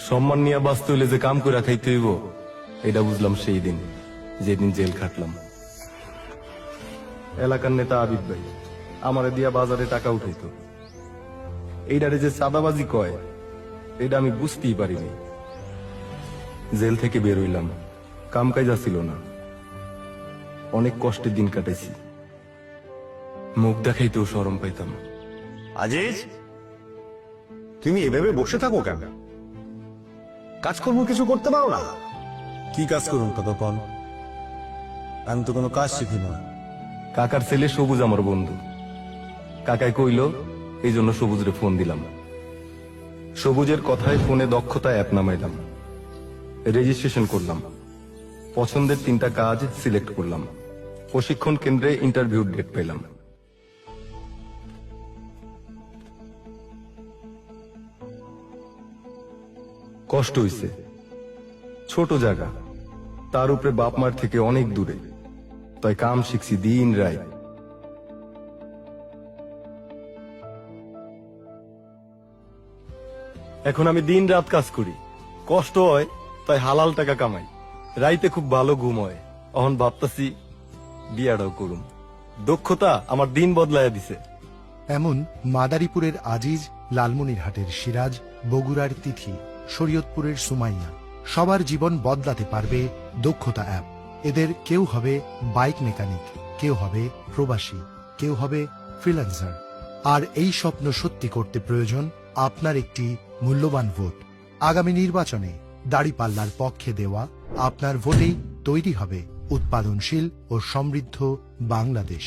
সম্মান নিয়ে বাঁচতে হইলে যে কাম করে খাইতে হইব এটা বুঝলাম সেই দিন, যেদিন জেল খাটলাম। এলাকার নেতা আবিদ ভাই আমারে দিয়া বাজারে টাকা উঠাইতো। এইটারে যে চাঁদাবাজি কয় এটা আমি বুঝতেই পারিনি। জেল থেকে বের হইলাম, কাম কাজা ছিল না, অনেক কষ্টে দিন কাটাইছি। মুখ দেখাইতেও শরম পাইতাম। আজিজ, তুমি এভাবে বসে থাকো কেন? কাজকর্ম কিছু করতে পারো না? কি কাজ করুন কাকা কন? আমি তো কোনো কাজ শিখি না। কাকার ছেলে সবুজ আমার বন্ধু। কাকাই কইল, এই জন্য সবুজরে ফোন দিলাম। সবুজের কথায় ফোনে দক্ষতা অ্যাপ নামাইলাম, রেজিস্ট্রেশন করলাম, পছন্দের 3টা কাজ সিলেক্ট করলাম, প্রশিক্ষণ কেন্দ্রে ইন্টারভিউ ডেট পেলাম। কষ্ট হইছে, ছোট জায়গা, তার উপরে বাপ মার থেকে অনেক দূরে, তাই কাম শিখছি দিন রাত। এখন আমি দিন রাত কাজ করি, কষ্ট হয় তাই হালাল টাকা কামাই, রাইতে খুব ভালো ঘুম হয়। এখন ভাবতাছি বিয়াটাও করুম। দক্ষতা আমার দিন বদলাইয়া দিছে। এমন মাদারীপুরের আজিজ, লালমনিরহাটের সিরাজ, বগুড়ার তিথি, শরীয়তপুরের সুমাইয়া, সবার জীবন বদলাতে পারবে দক্ষতা অ্যাপ। এদের কেউ হবে বাইক মেকানিক, কেউ হবে প্রবাসী, কেউ হবে ফ্রিল্যান্সার। আর এই স্বপ্ন সত্যি করতে প্রয়োজন আপনার একটি মূল্যবান ভোট। আগামী নির্বাচনে দাড়িপাল্লার পক্ষে দেওয়া আপনার ভোটেই তৈরি হবে উৎপাদনশীল ও সমৃদ্ধ বাংলাদেশ।